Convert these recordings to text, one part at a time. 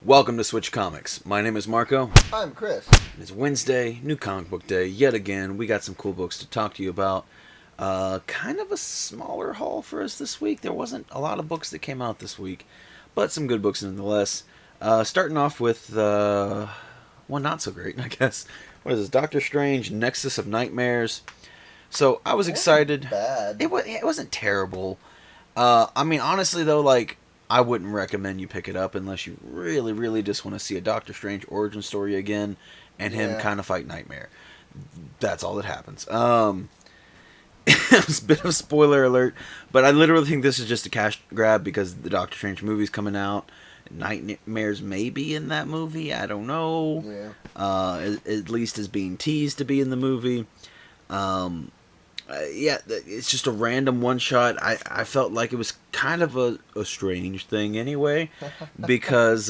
Welcome to Switch Comics. My name is Marco. I'm Chris. It's Wednesday, new comic book day. Yet again, we got some cool books to talk to you about. Kind of a smaller haul for us this week. There wasn't a lot of books that came out this week, but some good books nonetheless. Starting off with one not so great, I guess. What is this? Doctor Strange, Nexus of Nightmares. So I was excited. Bad. It wasn't terrible. Honestly though, I wouldn't recommend you pick it up unless you really, really just want to see a Doctor Strange origin story again and him kind of fight Nightmare. That's all that happens. It was a bit of a spoiler alert, but I literally think this is just a cash grab because the Doctor Strange movie's coming out. Nightmares may be in that movie. I don't know. Yeah. At least is being teased to be in the movie. It's just a random one shot. I felt like it was kind of a strange thing anyway, because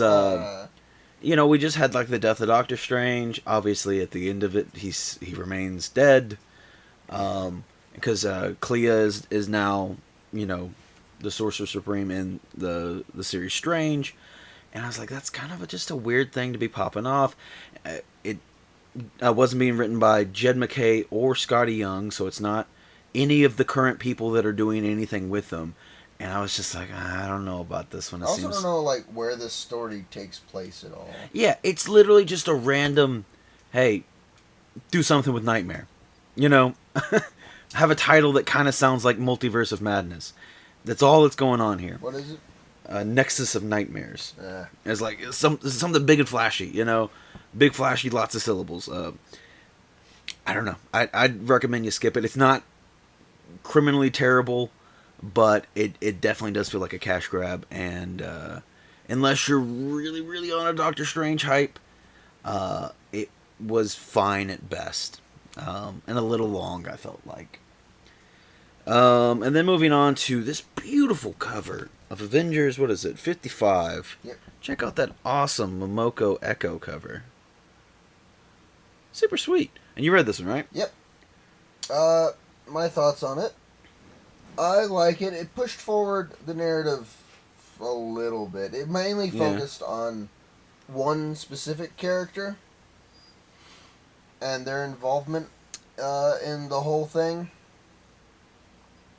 we just had like the death of Doctor Strange. Obviously, at the end of it, he remains dead, because Clea is now the Sorcerer Supreme in the series Strange, and I was like, that's kind of just a weird thing to be popping off. It wasn't being written by Jed MacKay or Scotty Young, so it's not any of the current people that are doing anything with them. And I was just like, I don't know about this one. I also don't know where this story takes place at all. Yeah, it's literally just a random, hey, do something with Nightmare. Have a title that kind of sounds like Multiverse of Madness. That's all that's going on here. What is it? Nexus of Nightmares. It's like something big and flashy, big flashy, lots of syllables. I don't know. I'd recommend you skip it. It's not criminally terrible, but it definitely does feel like a cash grab. And unless you're really, really on a Doctor Strange hype, it was fine at best, and a little long, I felt like. And then moving on to this beautiful cover of Avengers, what is it, 55. Yep. Check out that awesome Momoko Echo cover. Super sweet. And you read this one, right? Yep. My thoughts on it. I like it. It pushed forward the narrative a little bit. It mainly focused on one specific character and their involvement in the whole thing.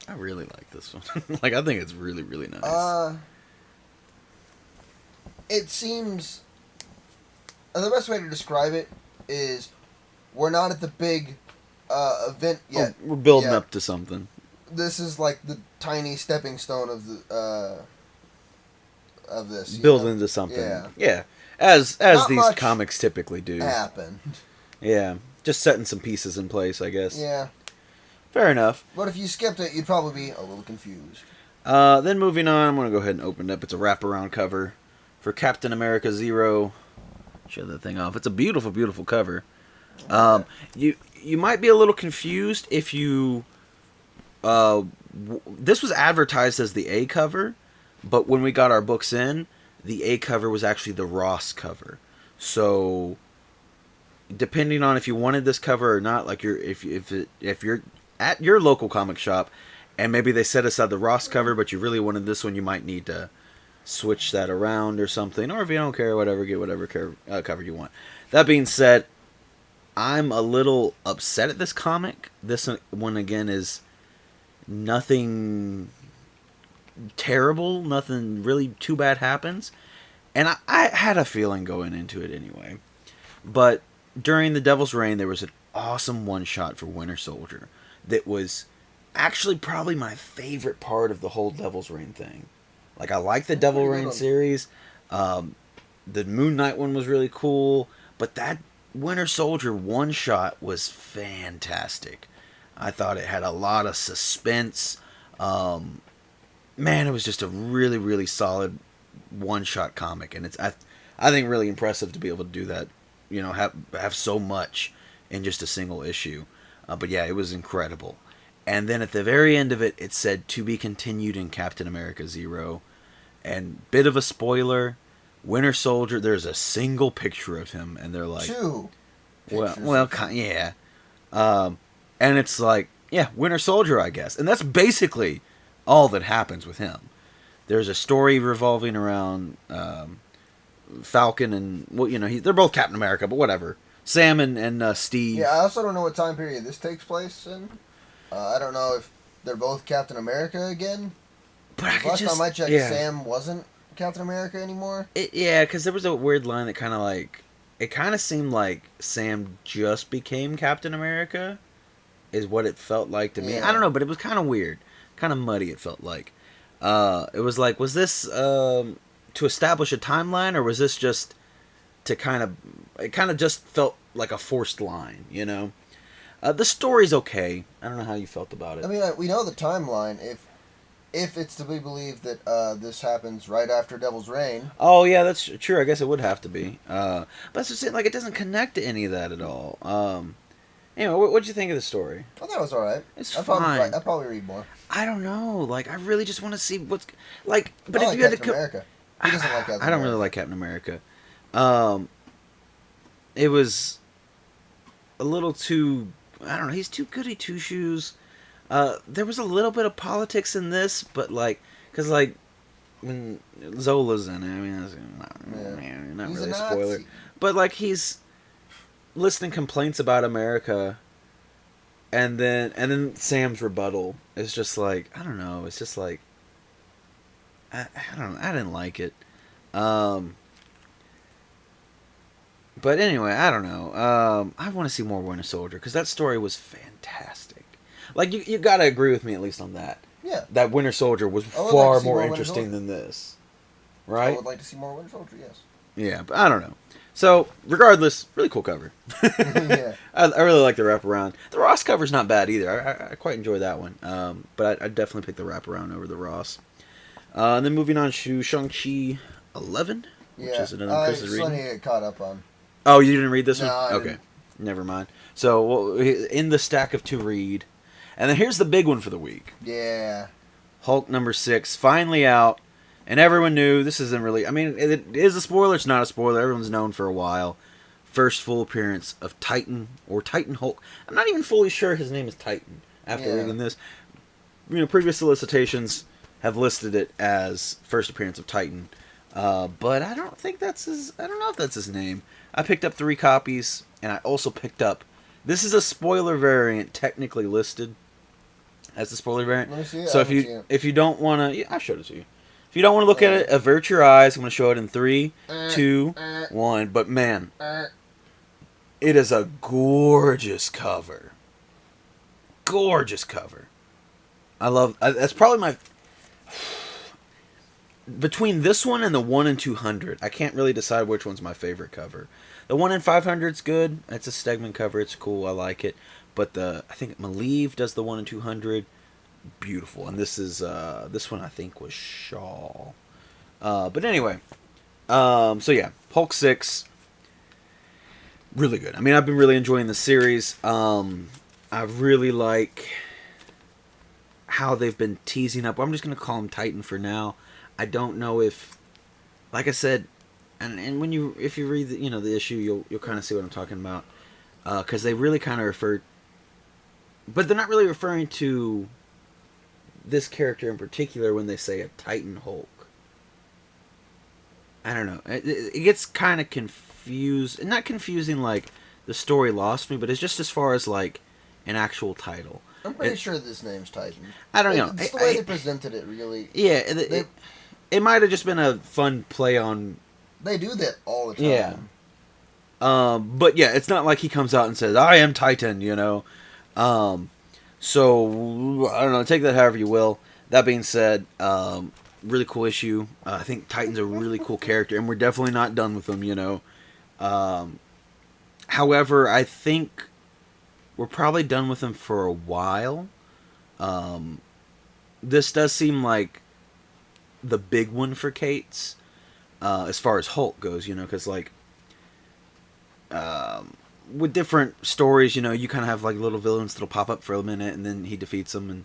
I really like this one. I think it's really, really nice. It seems... the best way to describe it is we're not at the big event yet. We're building up to something. This is like the tiny stepping stone of this. Build into something. Yeah. As these comics typically do. Happened. Yeah. Just setting some pieces in place, I guess. Yeah. Fair enough. But if you skipped it, you'd probably be a little confused. Then moving on, I'm going to go ahead and open it up. It's a wraparound cover for Captain America Zero. Show that thing off. It's a beautiful, beautiful cover. You might be a little confused if you... this was advertised as the A cover, but when we got our books in, the A cover was actually the Ross cover. So, depending on if you wanted this cover or not, like if you're at your local comic shop, and maybe they set aside the Ross cover, but you really wanted this one, you might need to switch that around or something. Or if you don't care, whatever, get whatever cover you want. That being said, I'm a little upset at this comic. This one, again, is nothing terrible. Nothing really too bad happens. And I had a feeling going into it anyway. But during the Devil's Reign, there was an awesome one-shot for Winter Soldier that was actually probably my favorite part of the whole Devil's Reign thing. I like the Devil Reign series. The Moon Knight one was really cool. But that Winter Soldier one-shot was fantastic. I thought it had a lot of suspense. Man, it was just a really, really solid one-shot comic. And it's I think really impressive to be able to do that. Have so much in just a single issue. But yeah, it was incredible. And then at the very end of it, it said to be continued in Captain America Zero. And bit of a spoiler, Winter Soldier, there's a single picture of him, and they're like... Two yeah. And it's like, yeah, Winter Soldier, I guess. And that's basically all that happens with him. There's a story revolving around Falcon and they're both Captain America, but whatever. Sam and Steve. Yeah, I also don't know what time period this takes place in. I don't know if they're both Captain America again. But Last time I checked, Sam wasn't Captain America anymore. Yeah, because there was a weird line that kind of like it kind of seemed like Sam just became Captain America, is what it felt like to me. I don't know, but it was kind of weird, kind of muddy. It felt like. It was like, was this to establish a timeline, or was this just to kind of? It kind of just felt like a forced line, you know. The story's okay. I don't know how you felt about it. I mean, we know the timeline. If it's to be believed that this happens right after Devil's Reign. Oh yeah, that's true. I guess it would have to be. But that's just it. Like, it doesn't connect to any of that at all. Anyway, what'd you think of the story? I thought it was all right. It's fine. I'd probably read more. I don't know. Like, I really just want to see what's like. But I if like you had Captain America, he doesn't like Captain America. I don't really like Captain America. It was a little too. I don't know. He's too goody two shoes. There was a little bit of politics in this, but like, because like when Zola's in it, I mean, that's not really a spoiler, but like he's listening complaints about America, and then Sam's rebuttal is just like, I don't know. It's just like I don't know. I didn't like it. But anyway, I don't know. I want to see more Winter Soldier because that story was fantastic. Like, you got to agree with me at least on that. Yeah. That Winter Soldier was far more interesting than this. Right? I would like to see more Winter Soldier, yes. Yeah, but I don't know. So, regardless, really cool cover. Yeah. I really like the wraparound. The Ross cover's not bad either. I quite enjoy that one. But I'd definitely pick the wraparound over the Ross. And then moving on to Shang-Chi 11, which is another Chris's reading. I still need to get caught up on. Oh, you didn't read this one? I didn't. Never mind. So, in the stack of to read. And then here's the big one for the week. Yeah. Hulk number 6, finally out. And everyone knew this isn't really... I mean, it is a spoiler. It's not a spoiler. Everyone's known for a while. First full appearance of Titan, or Titan Hulk. I'm not even fully sure his name is Titan after reading this. Previous solicitations have listed it as first appearance of Titan. But I don't think that's his... I don't know if that's his name. I picked up 3 copies, and I also picked up... This is a spoiler variant technically listed as the spoiler variant. Let me see it. So if you don't want to... Yeah, I showed it to you. If you don't want to look at it, avert your eyes. I'm going to show it in 3, 2, 1. But man, it is a gorgeous cover. Gorgeous cover. I love... That's probably my... Between this one and the 1 in 200, I can't really decide which one's my favorite cover. The 1 in 500's good. It's a Stegman cover. It's cool. I like it. But I think Malieve does the 1 in 200. Beautiful. And this one I think was Shaw. But anyway, so yeah, Hulk 6, really good. I mean, I've been really enjoying the series. I really like how they've been teasing up. I'm just gonna call him Titan for now. I don't know if, like I said, and if you read the issue, you'll kind of see what I'm talking about, because they really kind of refer, but they're not really referring to this character in particular when they say a Titan Hulk. I don't know. It gets kind of confused. Not confusing like the story lost me, but it's just as far as like an actual title. I'm pretty sure this name's Titan. I don't know. It's the way they presented it, really. Yeah, it might have just been a fun play on... They do that all the time. Yeah. But yeah, it's not like he comes out and says, I am Titan, So, I don't know, take that however you will. That being said, really cool issue. I think Titan's a really cool character, and we're definitely not done with him, However, I think we're probably done with him for a while. This does seem like the big one for Kate's, as far as Hulk goes, because like with different stories, you kind of have like little villains that'll pop up for a minute and then he defeats them and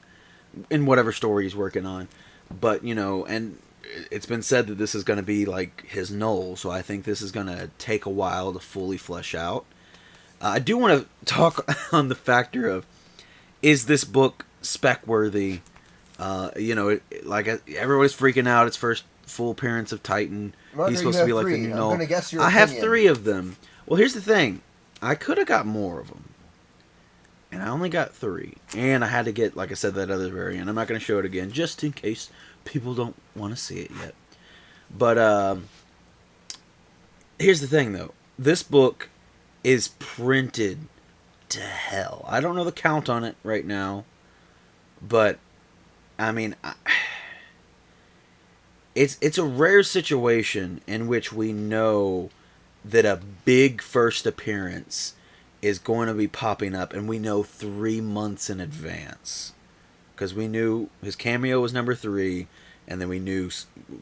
in whatever story he's working on. But and it's been said that this is going to be like his null, so I think this is going to take a while to fully flesh out. I do want to talk on the factor of, is this book spec worthy? Like everybody's freaking out. It's first full appearance of Titan. He's Marco, you supposed to have be like the three. new I'm Noel. going to guess your I have opinion. 3 of them. Well, here's the thing. I could have got more of them. And I only got 3. And I had to get, like I said, that other variant. I'm not going to show it again, just in case people don't want to see it yet. But here's the thing, though. This book is printed to hell. I don't know the count on it right now. But, I mean, it's a rare situation in which we know that a big first appearance is going to be popping up, and we know 3 months in advance, because we knew his cameo was number 3, and then we knew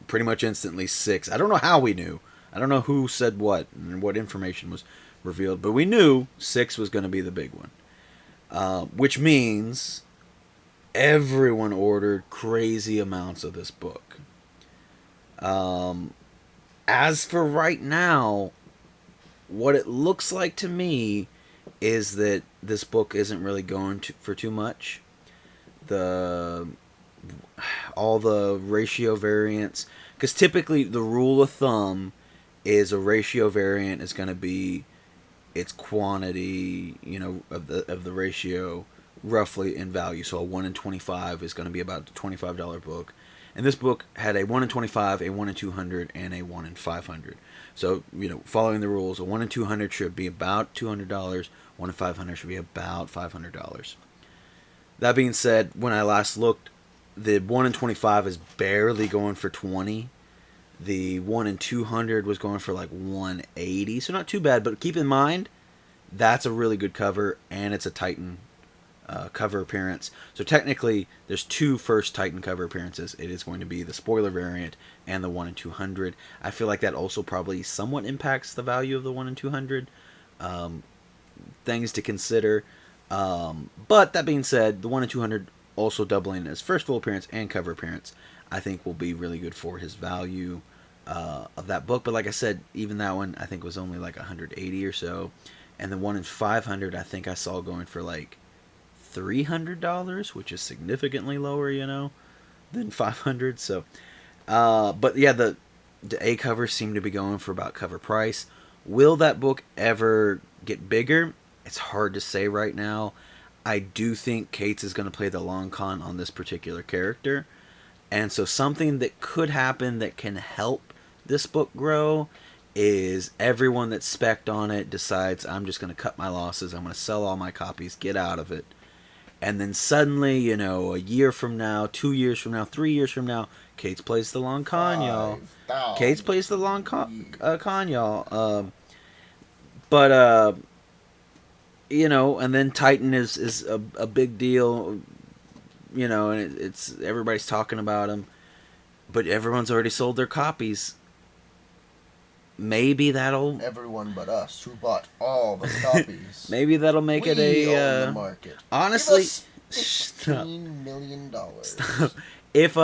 pretty much instantly 6. I don't know how we knew. I don't know who said what and what information was revealed, but we knew 6 was going to be the big one, which means everyone ordered crazy amounts of this book. As for right now, what it looks like to me is that this book isn't really going for too much. All the ratio variants, because typically the rule of thumb is a ratio variant is going to be its quantity, of the ratio roughly in value. So a 1 in 25 is going to be about a $25 book. And this book had a 1 in 25, a 1 in 200, and a 1 in 500. So, following the rules, a 1 in 200 should be about $200, 1 in 500 should be about $500. That being said, when I last looked, the 1 in 25 is barely going for 20. The 1 in 200 was going for like 180, so not too bad. But keep in mind, that's a really good cover, and it's a Titan cover appearance. So technically, there's 2 first Titan cover appearances. It is going to be the spoiler variant and the 1 in 200. I feel like that also probably somewhat impacts the value of the 1 in 200. Things to consider. But that being said, the 1 in 200 also doubling as first full appearance and cover appearance, I think will be really good for his value of that book. But like I said, even that one I think was only like 180 or so. And the 1 in 500 I think I saw going for like $300, which is significantly lower, than 500. So, but yeah, the A covers seem to be going for about cover price. Will that book ever get bigger? It's hard to say right now. I do think Cates is going to play the long con on this particular character. And so something that could happen that can help this book grow is everyone that's spec'd on it decides, I'm just going to cut my losses. I'm going to sell all my copies, get out of it. And then suddenly, a year from now, 2 years from now, 3 years from now, Cates plays the long con, y'all. Cates plays the long con, y'all. But and then Titan is a big deal, and it's everybody's talking about him, but everyone's already sold their copies. Maybe that'll everyone but us who bought all the copies. Maybe that'll make it We own the market. Honestly, Give us $15 million. Stop. If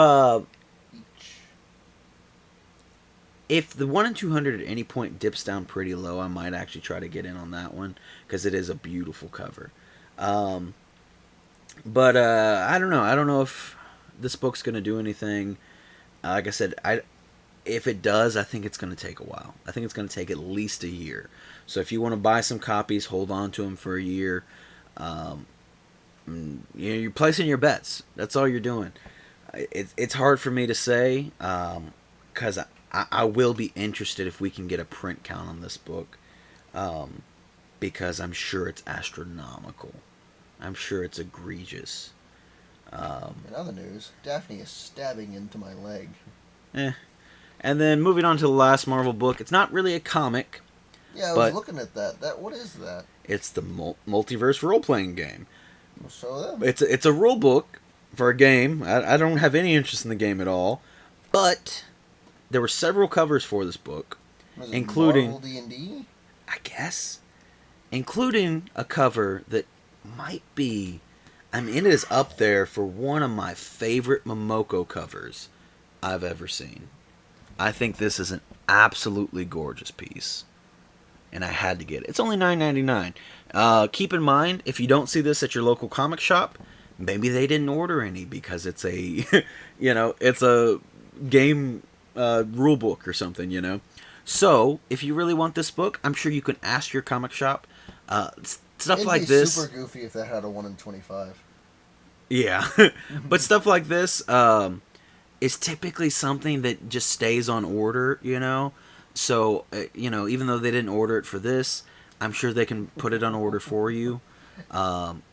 If the 1 in 200 at any point dips down pretty low, I might actually try to get in on that one, because it is a beautiful cover. But I don't know. I don't know if this book's going to do anything. Like I said, if it does, I think it's going to take a while. I think it's going to take at least a year. So if you want to buy some copies, hold on to them for a year. You're placing your bets. That's all you're doing. It's hard for me to say, because I will be interested if we can get a print count on this book, because I'm sure it's astronomical. I'm sure it's egregious. In other news, Daphne is stabbing into my leg. And then moving on to the last Marvel book. It's not really a comic. Yeah, I was looking at that. What is that? It's the multiverse role-playing game. Well, show them. It's a rule book for a game. I don't have any interest in the game at all. But there were several covers for this book, including Marvel D&D? I guess, including a cover that might be, it is up there for one of my favorite Momoko covers I've ever seen. I think this is an absolutely gorgeous piece, and I had to get it. It's only $9.99. Keep in mind, if you don't see this at your local comic shop, maybe they didn't order any, because it's a, it's a game rule book or something, you know. So if you really want this book, I'm sure you can ask your comic shop. Stuff It'd like be this. super goofy if that had a 1 in 25. Yeah, but stuff like this is typically something that just stays on order, you know. So you know, even though they didn't order it for this, I'm sure they can put it on order for you.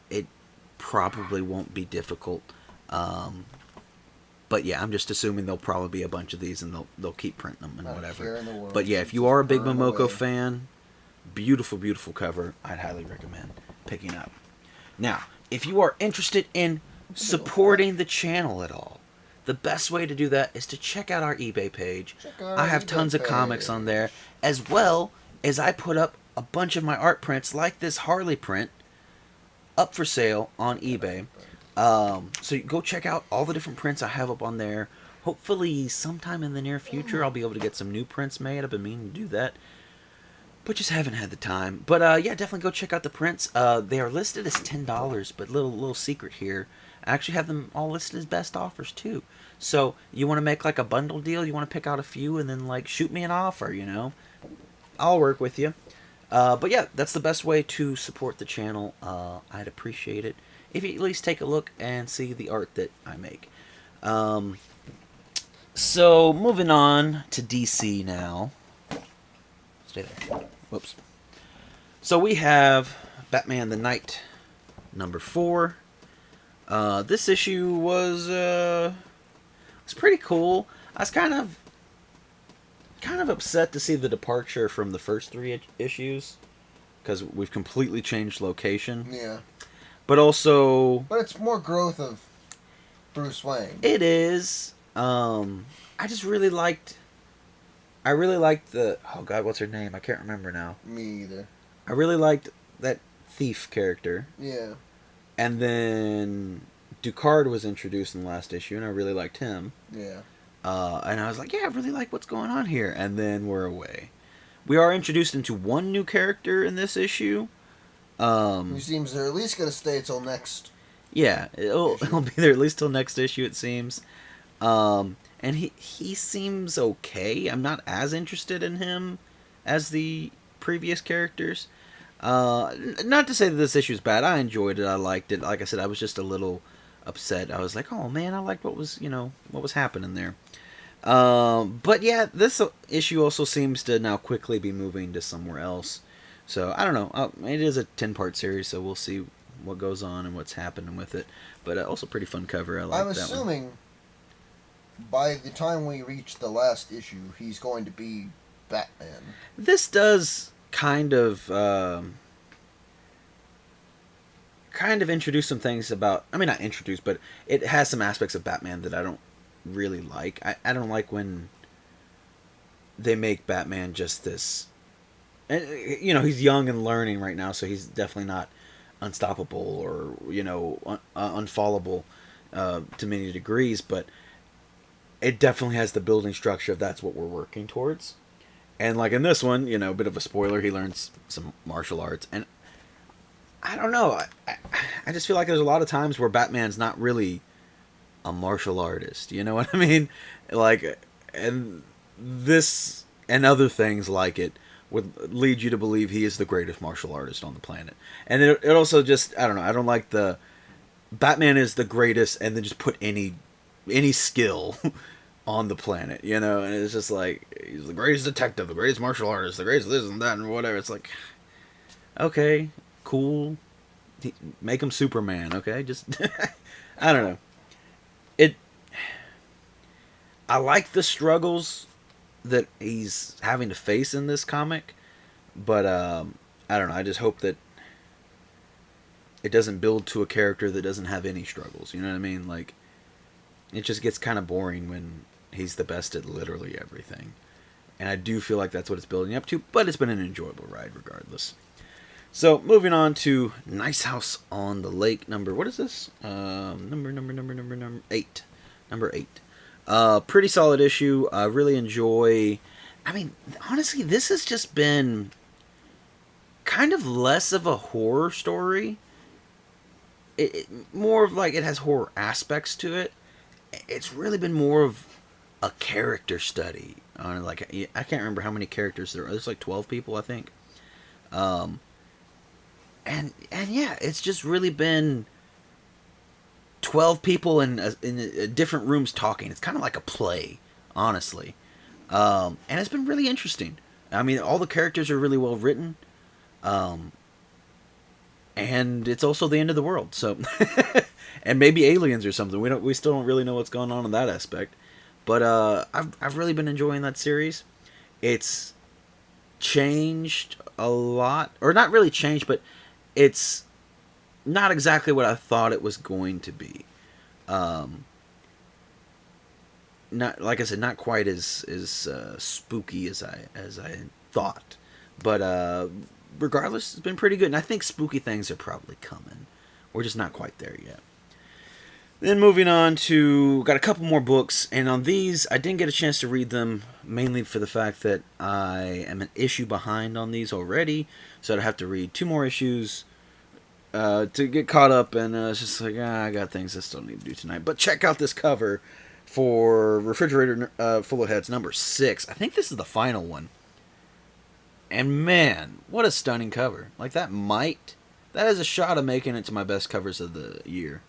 It probably won't be difficult. Um, but yeah, I'm just assuming there'll probably be a bunch of these, and they'll keep printing them and Not a whatever. care in the world. But yeah, if you Just are a big burn Momoko away. fan, beautiful, beautiful cover. I'd highly recommend picking up. Now, if you are interested in supporting the channel at all, the best way to do that is to check out our eBay page. Check out I our have eBay tons of comics on there, page. as well as I put up a bunch of my art prints, like this Harley print, up for sale on eBay. So you go check out all the different prints I have up on there. Hopefully, sometime in the near future, I'll be able to get some new prints made. I've been meaning to do that, but just haven't had the time. But yeah, definitely go check out the prints. They are listed as $10, but little secret here, I actually have them all listed as best offers too. So you want to make like a bundle deal? You want to pick out a few and then like shoot me an offer? You know, I'll work with you. But yeah, that's the best way to support the channel. I'd appreciate it if you at least take a look and see the art that I make. So moving on to DC now. Stay there. Whoops. So we have Batman the Knight, #4. This issue was pretty cool. I was kind of upset to see the departure from the first 3 issues, because we've completely changed location. Yeah. But also, But it's more growth of Bruce Wayne. it is. I just really liked. I really liked the. Oh God, what's her name? I can't remember now. Me either. I really liked that thief character. Yeah. And then Ducard was introduced in the last issue, and I really liked him. Yeah. And I was like, yeah, I really like what's going on here. And then we're away. We are introduced into one new character in this issue. Who seems they're at least going to stay till next. Yeah, it'll be there at least till next issue, it seems. And he seems okay. I'm not as interested in him as the previous characters. Not to say that this issue's bad. I enjoyed it. I liked it. Like I said, I was just a little upset. I was like, oh man, I liked what was happening there. But yeah, this issue also seems to now quickly be moving to somewhere else. So I don't know. It is a 10-part series, so we'll see what goes on and what's happening with it. But also pretty fun cover. I like that one. I'm assuming by the time we reach the last issue, he's going to be Batman. This does kind of introduce some things about. I mean, not introduce, but it has some aspects of Batman that I don't really like. I don't like when they make Batman just this. And you know, he's young and learning right now, so he's definitely not unstoppable or unfallable to many degrees. But it definitely has the building structure of that's what we're working towards. And like in this one, a bit of a spoiler, he learns some martial arts, and I don't know. I just feel like there's a lot of times where Batman's not really a martial artist. You know what I mean? Like, and this and other things like it would lead you to believe he is the greatest martial artist on the planet. And it also just, I don't know, I don't like the Batman is the greatest and then just put any skill on the planet, and it's just like, he's the greatest detective, the greatest martial artist, the greatest this and that and whatever. It's like, okay, cool, make him Superman, okay? Just I don't know. I like the struggles that he's having to face in this comic, but I don't know. I just hope that it doesn't build to a character that doesn't have any struggles. You know what I mean? Like, it just gets kind of boring when he's the best at literally everything. And I do feel like that's what it's building up to, but it's been an enjoyable ride regardless. So, moving on to Nice House on the Lake. What is this? Number 8. Number 8. Pretty solid issue. I really enjoy. I mean, honestly, this has just been kind of less of a horror story. It more of like it has horror aspects to it. It's really been more of a character study on like I can't remember how many characters there are. There's like 12 people, I think. Um, and yeah, it's just really been 12 people in different rooms talking. It's kind of like a play, honestly. And it's been really interesting. I mean, all the characters are really well written. Um, and it's also the end of the world, so and maybe aliens or something. We still don't really know what's going on in that aspect. But I've really been enjoying that series. It's changed a lot, or not really changed, but it's not exactly what I thought it was going to be. Um, not like I said, not quite as spooky as I thought, but regardless, it's been pretty good. And I think spooky things are probably coming. We're just not quite there yet. Then moving on to got a couple more books, and on these I didn't get a chance to read them mainly for the fact that I am an issue behind on these already, so I'd have to read 2 more issues to get caught up, and it's just like I got things I still need to do tonight. But check out this cover for Refrigerator Full of Heads number 6. I think this is the final one, and man, what a stunning cover! Like that has a shot of making it to my best covers of the year.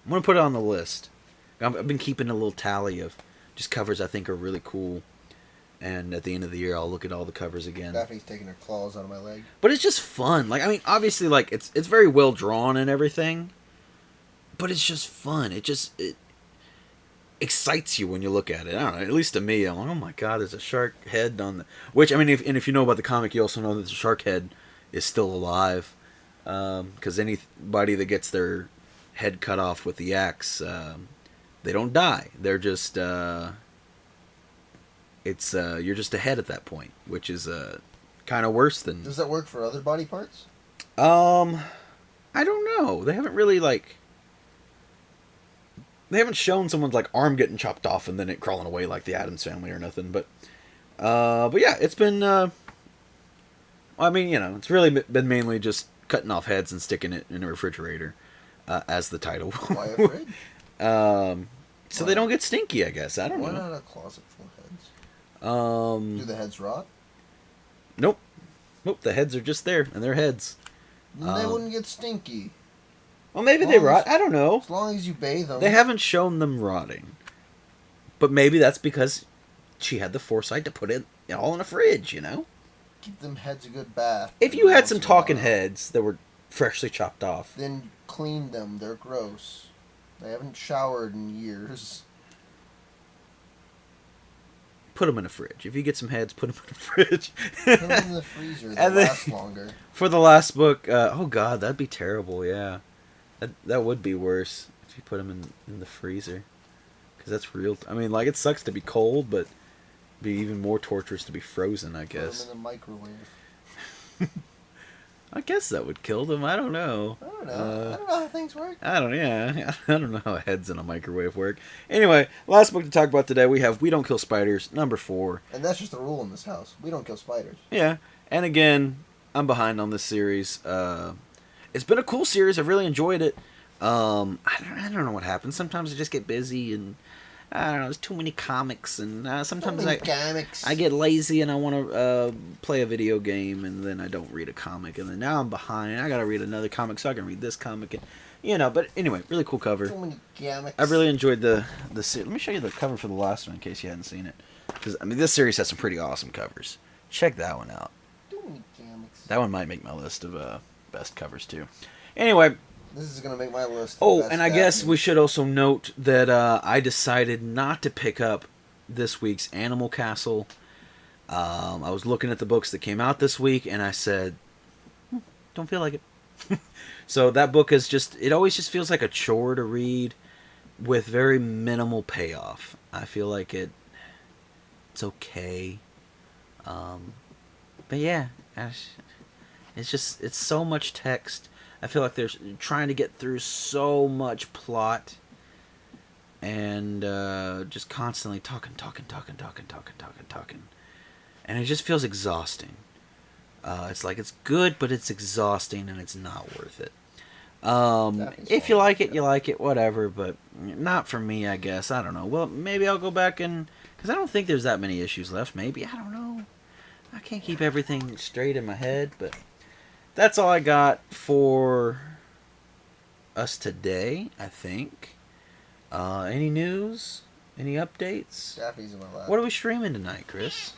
I'm going to put it on the list. I've been keeping a little tally of just covers I think are really cool. And at the end of the year, I'll look at all the covers again. Daphne's taking her claws out of my leg. But it's just fun. Like, I mean, obviously, like, it's very well drawn and everything. But it's just fun. It excites you when you look at it. I don't know. At least to me, I'm like, oh my god, there's a shark head on the... Which, I mean, if you know about the comic, you also know that the shark head is still alive. Because anybody that gets their head cut off with the axe, they don't die. They're just you're just a head at that point, which is kind of worse than... Does that work for other body parts? I don't know. They haven't really they haven't shown someone's like arm getting chopped off and then it crawling away like the Addams Family or nothing. But yeah, it's been I mean, you know, it's really been mainly just cutting off heads and sticking it in a refrigerator. As the title. Why afraid? So they don't get stinky, I guess. I don't know. Why not a closet full of heads? Do the heads rot? Nope. Nope, the heads are just there, and they're heads. Then they wouldn't get stinky. Well, maybe they rot. I don't know. As long as you bathe them. They haven't shown them rotting. But maybe that's because she had the foresight to put it all in a fridge, you know? Give them heads a good bath. If you had some talking heads that were freshly chopped off... Then clean them. They're gross. They haven't showered in years. Put them in a fridge. If you get some heads, put them in a fridge. Put them in the freezer. They last longer. For the last book, oh god, that'd be terrible, yeah. That would be worse if you put them in the freezer. Because that's real... I mean, like, it sucks to be cold, but it'd be even more torturous to be frozen, I guess. Put them in the microwave. I guess that would kill them. I don't know. I don't know how things work. I don't know how heads in a microwave work. Anyway, last book to talk about today, we have We Don't Kill Spiders, number 4. And that's just a rule in this house. We don't kill spiders. Yeah. And again, I'm behind on this series. It's been a cool series. I've really enjoyed it. I don't know what happens. Sometimes I just get busy and... I don't know, there's too many comics, and sometimes I get lazy and I want to play a video game, and then I don't read a comic, and then now I'm behind. I gotta read another comic so I can read this comic, and but anyway, really cool cover. Too many comics. I really enjoyed the series. Let me show you the cover for the last one in case you hadn't seen it, because I mean this series has some pretty awesome covers. Check that one out. Too many comics. That one might make my list of best covers too. Anyway. This is going to make my list. Oh, and I guess we should also note that I decided not to pick up this week's Animal Castle. I was looking at the books that came out this week, and I said, don't feel like it. So that book is it always just feels like a chore to read with very minimal payoff. I feel like it's okay. But yeah, it's so much text. I feel like they're trying to get through so much plot and just constantly talking. And it just feels exhausting. It's like it's good, but it's exhausting and it's not worth it. If you like it, you like it, whatever. But not for me, I guess. I don't know. Well, maybe I'll go back and because I don't think there's that many issues left. Maybe I don't know. I can't keep everything straight in my head, but that's all I got for us today. I think. Any news? Any updates? Daffy's in my lap. What are we streaming tonight, Chris?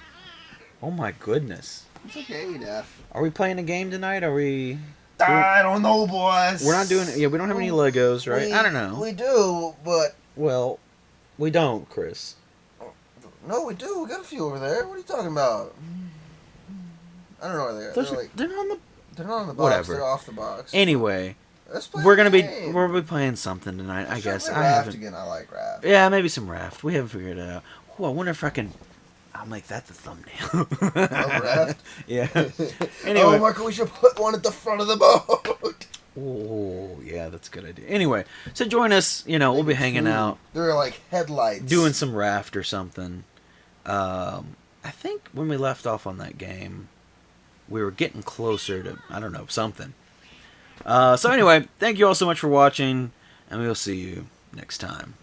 Oh my goodness. It's okay, Daff. Are we playing a game tonight? Are we? I don't know, boys. We're not doing it. Yeah, we don't have any Legos, right? I don't know. We do, but Well, we don't, Chris. no, we do. We got a few over there. What are you talking about? I don't know where they are. They're on the. They're not on the box. Whatever. They're off the box. Anyway, Let's play we're gonna a be game. we'll be playing something tonight. I Let's guess play I Raft haven't. again. I like Raft. Yeah, maybe some Raft. We haven't figured it out. Oh, I wonder if I can. I'll make that the thumbnail. Raft? Yeah. Anyway. Anyway. Oh, Marco, we should put one at the front of the boat. Oh, yeah, that's a good idea. Anyway, so join us. You know, we'll be hanging out, They're like headlights. doing some Raft or something. I think when we left off on that game, we were getting closer to, I don't know, something. So anyway, thank you all so much for watching, and we will see you next time.